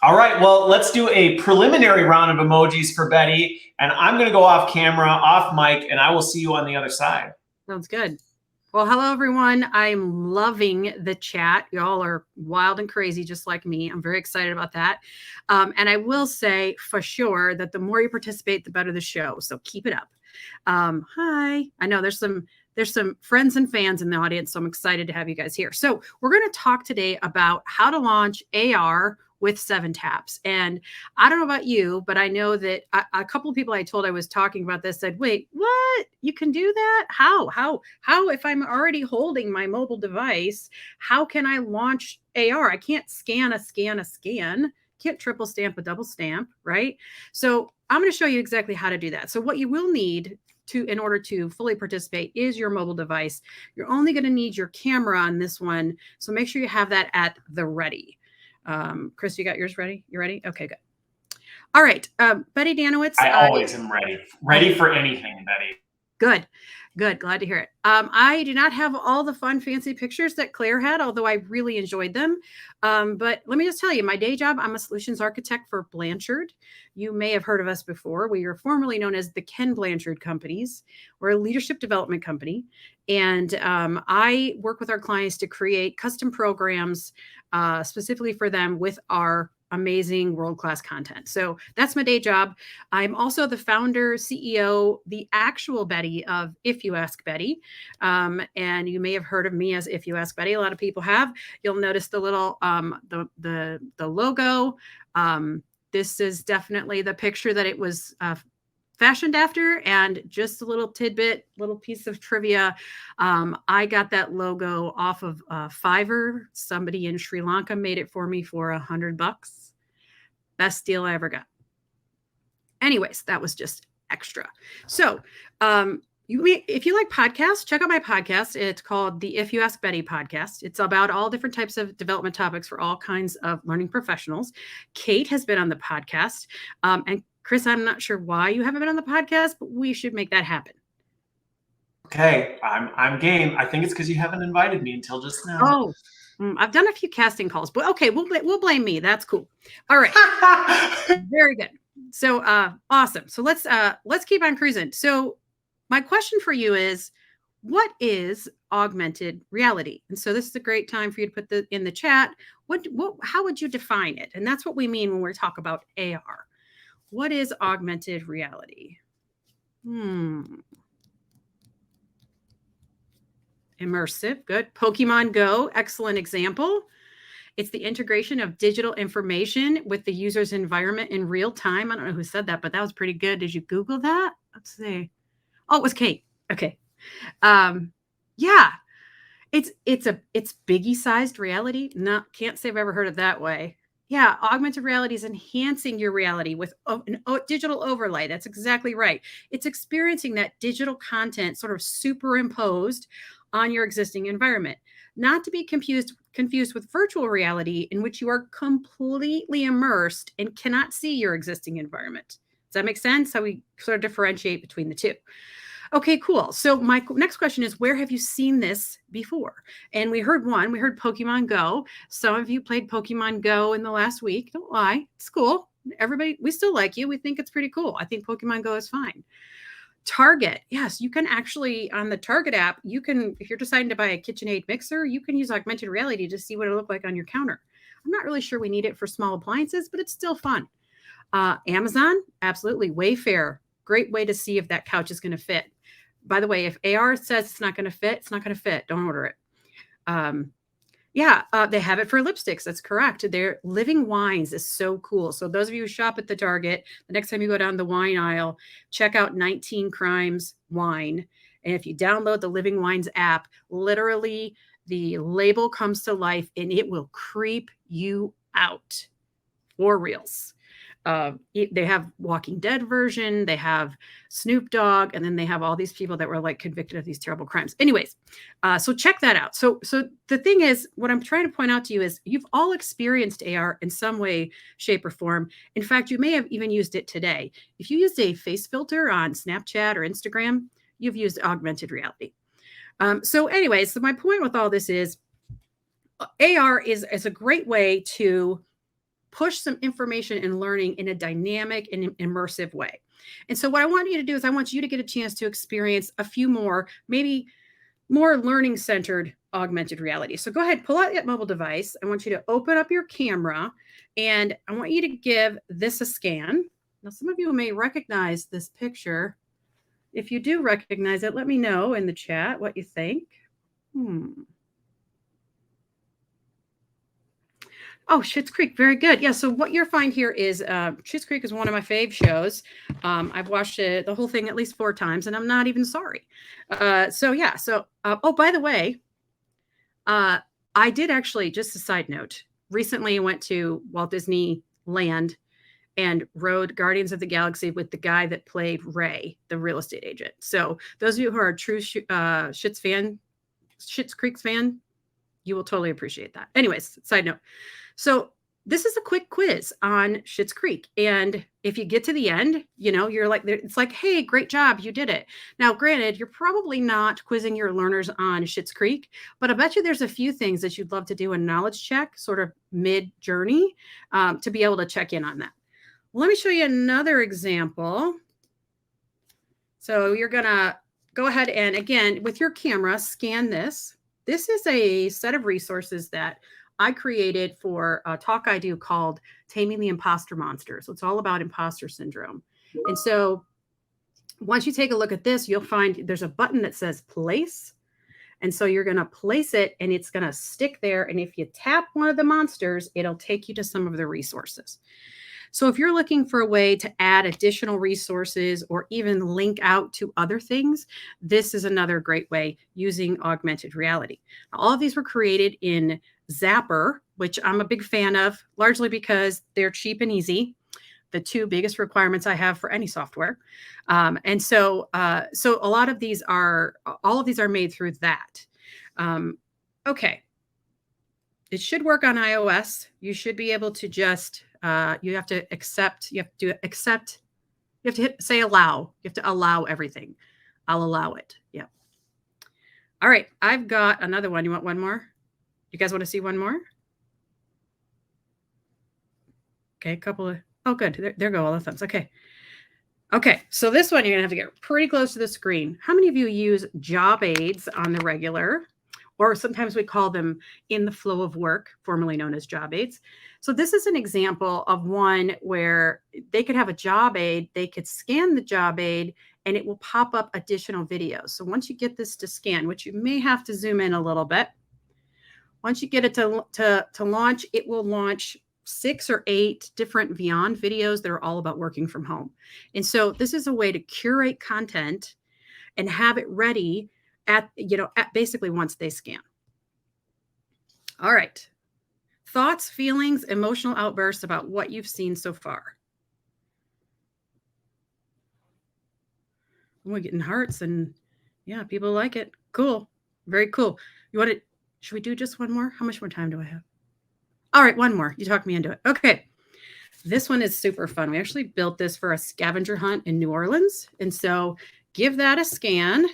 All right, well, let's do a preliminary round of emojis for Betty, and I'm going to go off camera, off mic, and I will see you on the other side. Sounds good. Well, hello, everyone. I'm loving the chat. Y'all are wild and crazy, just like me. I'm very excited about that. And I will say for sure that the more you participate, the better the show. So keep it up. Hi. I know there's some friends and fans in the audience, so I'm excited to have you guys here. So we're going to talk today about how to launch AR with 7 taps. And I don't know about you, but I know that a couple of people I told I was talking about this said, wait, what? You can do that? How, if I'm already holding my mobile device, how can I launch AR? I can't scan a scan. Can't triple stamp a double stamp, right? So I'm going to show you exactly how to do that. So what you will need in order to fully participate is your mobile device. You're only going to need your camera on this one. So make sure you have that at the ready. Chris, you got yours ready? You ready? Okay, good. All right. Betty Dannewitz. I always am ready. Ready for anything, Betty. Good. Glad to hear it. I do not have all the fun, fancy pictures that Claire had, although I really enjoyed them. But let me just tell you, my day job, I'm a solutions architect for Blanchard. You may have heard of us before. We were formerly known as the Ken Blanchard Companies. We're a leadership development company. And I work with our clients to create custom programs specifically for them with our amazing world-class content. So that's my day job. I'm also the founder, CEO, the actual Betty of If You Ask Betty. And you may have heard of me as If You Ask Betty. A lot of people have. You'll notice the little, the logo. This is definitely the picture that it was fashioned after. And just a little tidbit, little piece of trivia. I got that logo off of Fiverr. Somebody in Sri Lanka made it for me for $100. Best deal I ever got. Anyways, that was just extra. So if you like podcasts, check out my podcast. It's called the If You Ask Betty podcast. It's about all different types of development topics for all kinds of learning professionals. Kate has been on the podcast. And Chris, I'm not sure why you haven't been on the podcast, but we should make that happen. Okay, I'm game. I think it's because you haven't invited me until just now. Oh, I've done a few casting calls, but okay, we'll blame me. That's cool. All right, very good. So awesome. So let's keep on cruising. So my question for you is, what is augmented reality? And so this is a great time for you to put in the chat. How would you define it? And that's what we mean when we talk about AR. What is augmented reality? Immersive, good. Pokemon Go, excellent example. It's the integration of digital information with the user's environment in real time. I don't know who said that, but that was pretty good. Did you Google that? Let's see. Oh, it was Kate. Okay. Yeah. It's Biggie-sized reality. Can't say I've ever heard it that way. Yeah, augmented reality is enhancing your reality with a digital overlay. That's exactly right. It's experiencing that digital content sort of superimposed on your existing environment, not to be confused with virtual reality, in which you are completely immersed and cannot see your existing environment. Does that make sense? How we sort of differentiate between the two. Okay, cool. So my next question is, where have you seen this before? And we heard Pokemon Go. Some of you played Pokemon Go in the last week. Don't lie. It's cool. Everybody, we still like you. We think it's pretty cool. I think Pokemon Go is fine. Target. Yes, you can actually, on the Target app, if you're deciding to buy a KitchenAid mixer, you can use augmented reality to see what it looked like on your counter. I'm not really sure we need it for small appliances, but it's still fun. Amazon, absolutely. Wayfair, great way to see if that couch is going to fit. By the way, if AR says it's not going to fit, it's not going to fit. Don't order it. They have it for lipsticks. That's correct. Their Living Wines is so cool. So those of you who shop at the Target, the next time you go down the wine aisle, check out 19 Crimes Wine. And if you download the Living Wines app, literally the label comes to life and it will creep you out for reals. They have Walking Dead version, they have Snoop Dogg, and then they have all these people that were like convicted of these terrible crimes. Anyways, so check that out. So the thing is, what I'm trying to point out to you is you've all experienced AR in some way, shape, or form. In fact, you may have even used it today. If you used a face filter on Snapchat or Instagram, you've used augmented reality. So my point with all this is AR is a great way to push some information and learning in a dynamic and immersive way. And so what I want you to do is I want you to get a chance to experience a few more, maybe more learning-centered augmented reality. So go ahead, pull out that mobile device. I want you to open up your camera, and I want you to give this a scan. Now, some of you may recognize this picture. If you do recognize it, let me know in the chat what you think. Oh, Schitt's Creek. Very good. Yeah. So what you'll find here is Schitt's Creek is one of my fave shows. I've watched it, the whole thing at least 4 times, and I'm not even sorry. So yeah. So, oh, by the way, I did actually, just a side note, recently went to Walt Disney Land and rode Guardians of the Galaxy with the guy that played Ray, the real estate agent. So those of you who are a true Schitt's Creek fan, you will totally appreciate that. Anyways, side note. So this is a quick quiz on Schitt's Creek. And if you get to the end, you know, you're like, it's like, hey, great job. You did it. Now, granted, you're probably not quizzing your learners on Schitt's Creek, but I bet you there's a few things that you'd love to do a knowledge check sort of mid-journey to be able to check in on that. Let me show you another example. So you're going to go ahead and, again, with your camera, scan this. This is a set of resources that I created for a talk I do called Taming the Imposter Monster. So it's all about imposter syndrome. And so once you take a look at this, you'll find there's a button that says place. And so you're going to place it and it's going to stick there. And if you tap one of the monsters, it'll take you to some of the resources. So if you're looking for a way to add additional resources or even link out to other things, this is another great way using augmented reality. Now, all of these were created in Zapper, which I'm a big fan of, largely because they're cheap and easy. The 2 biggest requirements I have for any software. And so a lot of these are, all of these are made through that. Okay. It should work on iOS. You should be able to just, you have to accept, you have to accept, you have to say allow. You have to allow everything. I'll allow it. Yeah. All right. I've got another one. You want one more? You guys want to see one more? Okay. A couple of, oh, good. There go all the thumbs. Okay. Okay. So this one, you're going to have to get pretty close to the screen. How many of you use job aids on the regular? Or sometimes we call them in the flow of work, formerly known as job aids. So this is an example of one where they could have a job aid, they could scan the job aid, and it will pop up additional videos. So once you get this to scan, which you may have to zoom in a little bit, once you get it to launch, it will launch 6 or 8 different Beyond videos that are all about working from home. And so this is a way to curate content and have it ready at basically once they scan. All right. Thoughts, feelings, emotional outbursts about what you've seen so far. We're getting hearts and yeah, people like it. Cool. Very cool. You want to, should we do just one more? How much more time do I have? All right, one more. You talked me into it. Okay. This one is super fun. We actually built this for a scavenger hunt in New Orleans. And so give that a scan.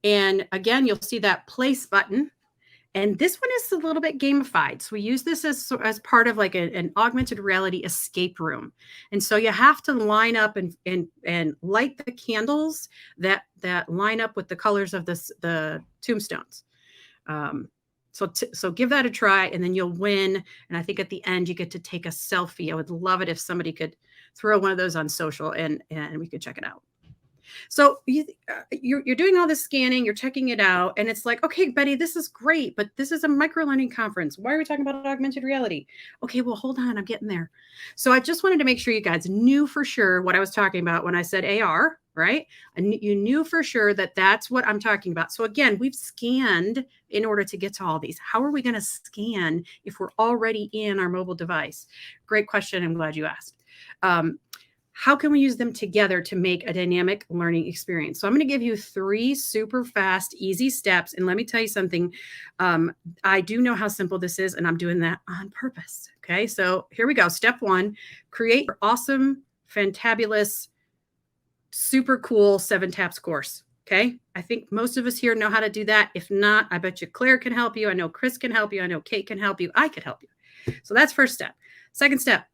And again, you'll see that place button. And this one is a little bit gamified. So we use this as part of like an augmented reality escape room. And so you have to line up and light the candles that line up with the colors of the tombstones. So give that a try and then you'll win. And I think at the end you get to take a selfie. I would love it if somebody could throw one of those on social and we could check it out. So you're doing all this scanning, you're checking it out, and it's like, okay, Betty, this is great, but this is a microlearning conference. Why are we talking about augmented reality? Okay, well, hold on, I'm getting there. So I just wanted to make sure you guys knew for sure what I was talking about when I said AR, right? And you knew for sure that that's what I'm talking about. So again, we've scanned in order to get to all these. How are we going to scan if we're already in our mobile device? Great question. I'm glad you asked. How can we use them together to make a dynamic learning experience? So I'm going to give you 3 super fast, easy steps. And let me tell you something. I do know how simple this is, and I'm doing that on purpose. Okay, so here we go. Step 1, create your awesome, fantabulous, super cool 7 taps course. Okay, I think most of us here know how to do that. If not, I bet you Claire can help you. I know Chris can help you. I know Kate can help you. I could help you. So that's first step. Second step,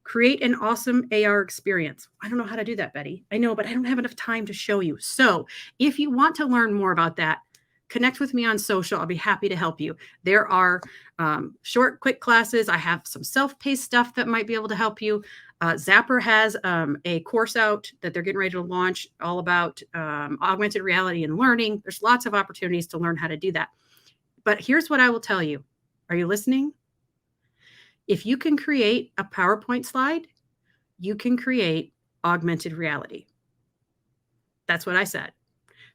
create an awesome AR experience. I don't know how to do that, Betty. I know, but I don't have enough time to show you. So if you want to learn more about that, connect with me on social. I'll be happy to help you. There are short, quick classes. I have some self-paced stuff that might be able to help you. Zapper has a course out that they're getting ready to launch all about augmented reality and learning. There's lots of opportunities to learn how to do that. But here's what I will tell you. Are you listening? If you can create a PowerPoint slide, you can create augmented reality. That's what I said.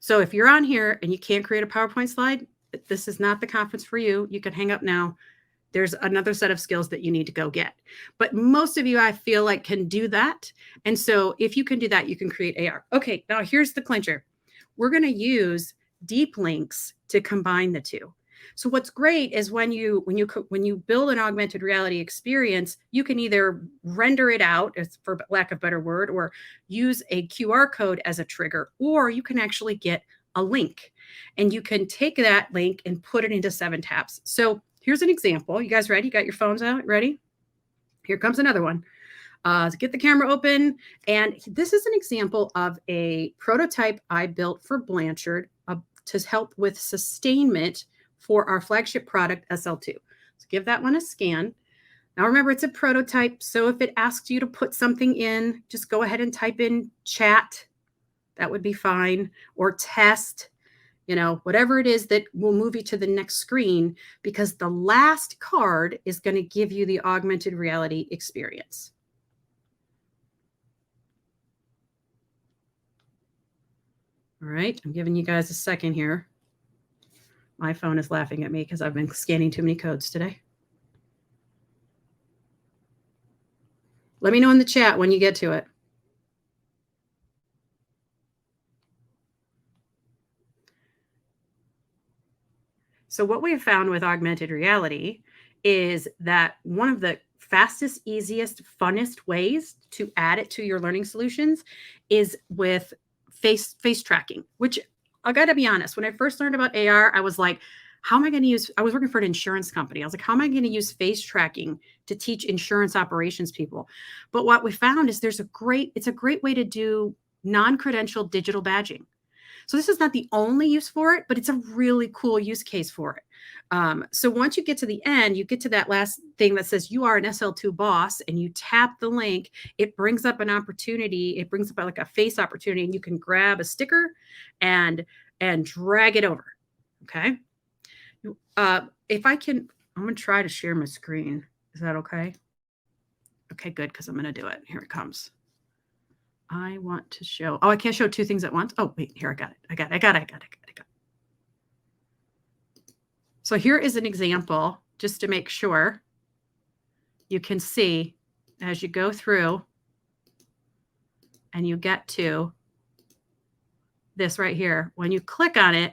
So if you're on here and you can't create a PowerPoint slide, this is not the conference for you. You can hang up now. There's another set of skills that you need to go get. But most of you, I feel like, can do that. And so if you can do that, you can create AR. Okay, now here's the clincher. We're going to use deep links to combine the two. So what's great is when you build an augmented reality experience, you can either render it out, for lack of a better word, or use a QR code as a trigger, or you can actually get a link and you can take that link and put it into 7 taps. So here's an example. You guys ready? You got your phones out? Ready? Here comes another one. Get the camera open. And this is an example of a prototype I built for Blanchard to help with sustainment for our flagship product, SL2. So give that one a scan. Now remember, it's a prototype. So if it asks you to put something in, just go ahead and type in chat. That would be fine. Or test, whatever it is that will move you to the next screen, because the last card is going to give you the augmented reality experience. All right, I'm giving you guys a second here. My phone is laughing at me because I've been scanning too many codes today. Let me know in the chat when you get to it. So what we have found with augmented reality is that one of the fastest, easiest, funnest ways to add it to your learning solutions is with face tracking, which I got to be honest, when I first learned about AR, I was like, how am I going to use, I was working for an insurance company. I was like, how am I going to use face tracking to teach insurance operations people? But what we found is it's a great way to do non-credentialed digital badging. So this is not the only use for it, but it's a really cool use case for it. So once you get to the end, you get to that last thing that says you are an SL2 boss, and you tap the link, it brings up an opportunity. It brings up like a face opportunity, and you can grab a sticker and drag it over. Okay. If I can, I'm going to try to share my screen. Is that okay? Okay, good. Cause I'm going to do it. Here it comes. I want to show, I can't show 2 things at once. Oh, wait, here, I got it. So here is an example, just to make sure you can see as you go through and you get to this right here. When you click on it,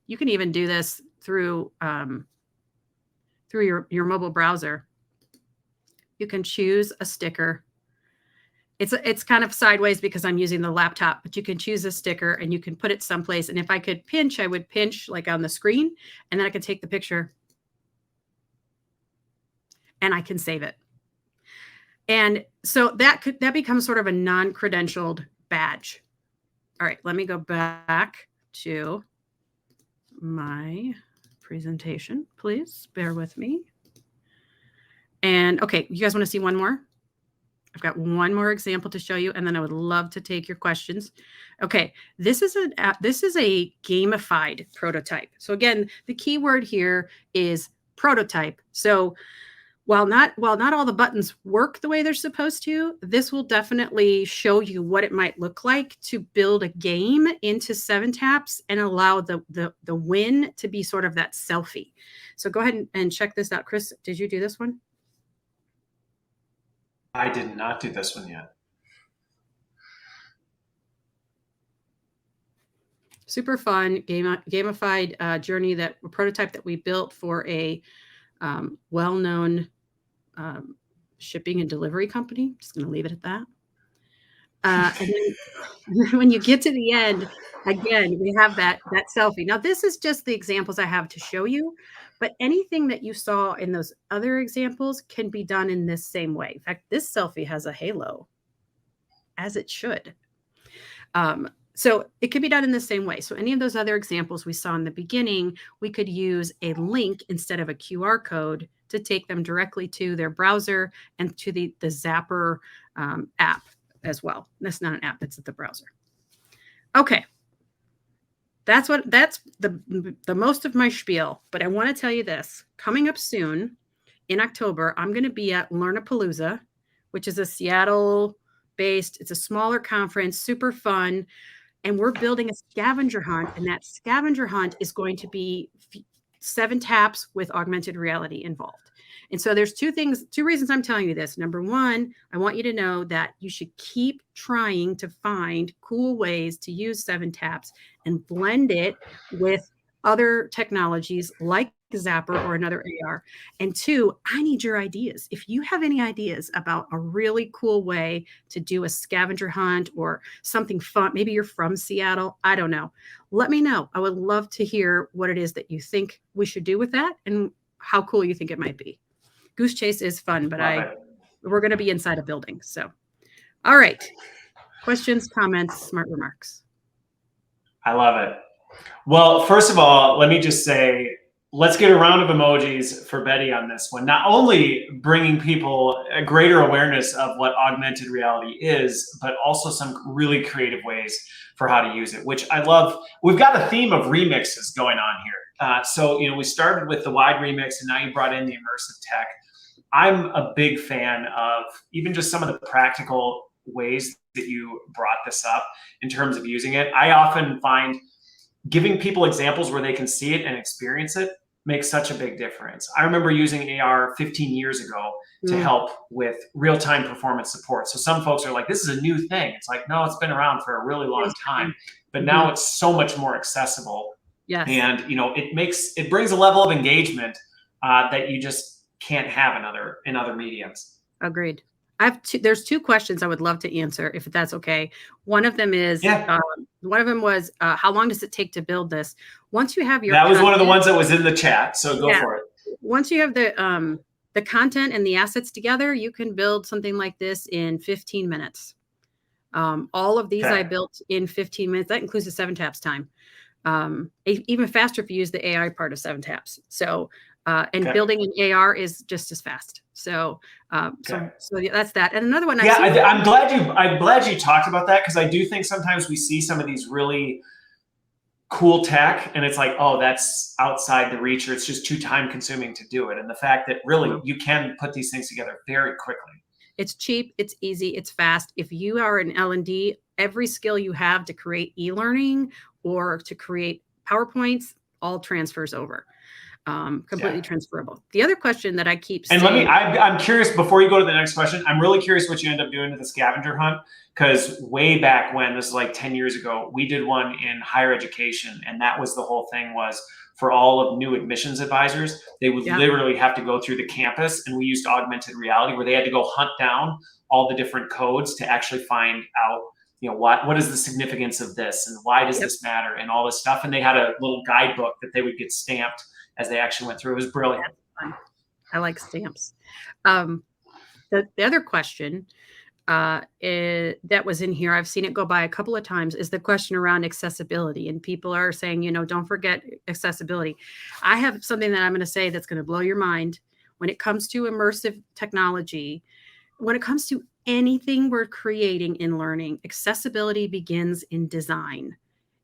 you can even do this through your mobile browser. You can choose a sticker. It's kind of sideways because I'm using the laptop, but you can choose a sticker and you can put it someplace. And if I could pinch, I would pinch like on the screen, and then I could take the picture and I can save it. And so that becomes sort of a non-credentialed badge. All right, let me go back to my presentation, please. Bear with me. And okay, you guys want to see one more? I've got one more example to show you, and then I would love to take your questions. Okay, this is a gamified prototype. So again, the key word here is prototype. So while not all the buttons work the way they're supposed to, this will definitely show you what it might look like to build a game into 7 taps and allow the win to be sort of that selfie. So go ahead and check this out. Chris, did you do this one? I did not do this one yet. Super fun gamified journey, a prototype that we built for a well-known shipping and delivery company. Just going to leave it at that. And then when you get to the end, again, we have that selfie. Now, this is just the examples I have to show you, but anything that you saw in those other examples can be done in this same way. In fact, this selfie has a halo, as it should. So it could be done in the same way. So any of those other examples we saw in the beginning, we could use a link instead of a QR code to take them directly to their browser and to the Zapper app as well. That's not an app, it's the browser. Okay. That's the most of my spiel, but I want to tell you this. Coming up soon in October, I'm going to be at Learnapalooza, which is a Seattle-based, it's a smaller conference, super fun. And we're building a scavenger hunt, and that scavenger hunt is going to be 7 taps with augmented reality involved. And so there's two reasons I'm telling you this. Number one, I want you to know that you should keep trying to find cool ways to use 7 taps and blend it with other technologies like Zapper or another AR. And 2, I need your ideas. If you have any ideas about a really cool way to do a scavenger hunt or something fun, maybe you're from Seattle, I don't know. Let me know. I would love to hear what it is that you think we should do with that and how cool you think it might be. Goose Chase is fun, but we're going to be inside a building. So, all right. Questions, comments, smart remarks. I love it. Well, first of all, let me just say, let's get a round of emojis for Betty on this one. Not only bringing people a greater awareness of what augmented reality is, but also some really creative ways for how to use it, which I love. We've got a theme of remixes going on here. So, we started with the wide remix, and now you brought in the immersive tech. I'm a big fan of even just some of the practical ways that you brought this up in terms of using it. I often find giving people examples where they can see it and experience it makes such a big difference. I remember using AR 15 years ago to help with real-time performance support. So some folks are like, this is a new thing. It's like, no, it's been around for a really long time, but now it's so much more accessible. Yes. And it brings a level of engagement that you just can't have in other mediums. Agreed. There's 2 questions I would love to answer, if that's okay. One of them is, one of them was, how long does it take to build this? Once you have your That was one of the ones that was in the chat, so go for it. Once you have the content and the assets together, you can build something like this in 15 minutes. All of these I built in 15 minutes. That includes the 7 taps time. Even faster if you use the AI part of 7 taps. So, building an AR is just as fast. So, so that's that. And another one. I'm glad you talked about that, because I do think sometimes we see some of these really cool tech and it's like, oh, that's outside the reach, or it's just too time consuming to do it. And the fact that really you can put these things together very quickly. It's cheap, it's easy, it's fast. If you are an L&D, every skill you have to create e-learning or to create PowerPoints all transfers over. Completely transferable. The other question that I keep saying, I'm curious, before you go to the next question, I'm really curious what you end up doing to the scavenger hunt, because way back when, this is like 10 years ago, we did one in higher education, and that was the whole thing was for all of new admissions advisors, they would literally have to go through the campus, and we used augmented reality where they had to go hunt down all the different codes to actually find out, what is the significance of this and why does this matter and all this stuff. And they had a little guidebook that they would get stamped as they actually went through. It was brilliant. I like stamps. The other question that was in here, I've seen it go by a couple of times, is the question around accessibility. And people are saying, don't forget accessibility. I have something that I'm going to say that's going to blow your mind. When it comes to immersive technology, when it comes to anything we're creating in learning, accessibility begins in design.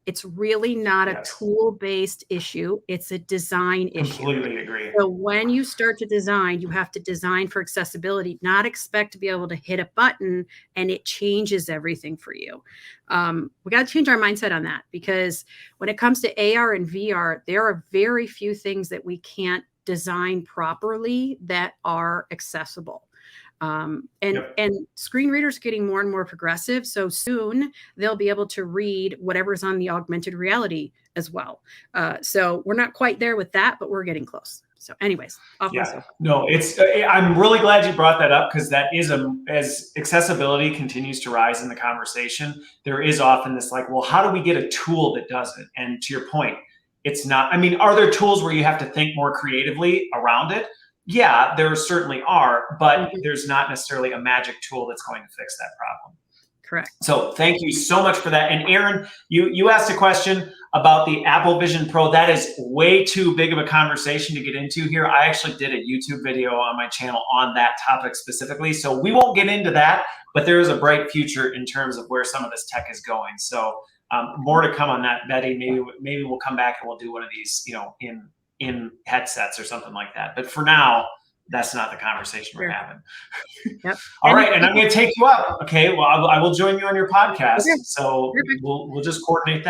It's really not a tool-based issue. It's a design issue. Completely agree. So when you start to design, you have to design for accessibility, not expect to be able to hit a button and it changes everything for you. We got to change our mindset on that, because when it comes to AR and VR, there are very few things that we can't design properly that are accessible. And screen readers are getting more and more progressive. So soon they'll be able to read whatever's on the augmented reality as well. So we're not quite there with that, but we're getting close. So anyways, off my Yeah, soapbox. no, it's, I'm really glad you brought that up, because that is as accessibility continues to rise in the conversation, there is often this like, well, how do we get a tool that does it? And to your point, it's not, I mean, are there tools where you have to think more creatively around it? Yeah, there certainly are, but there's not necessarily a magic tool that's going to fix that problem. Correct. So thank you so much for that. And Aaron, you asked a question about the Apple Vision Pro. That is way too big of a conversation to get into here. I actually did a YouTube video on my channel on that topic specifically. So we won't get into that, but there is a bright future in terms of where some of this tech is going. So more to come on that, Betty. Maybe we'll come back and we'll do one of these, you know, in headsets or something like that. But for now, that's not the conversation we're having. Yep. All right, and I'm going to take you up. Okay, well, I will join you on your podcast. Okay. So we'll just coordinate that.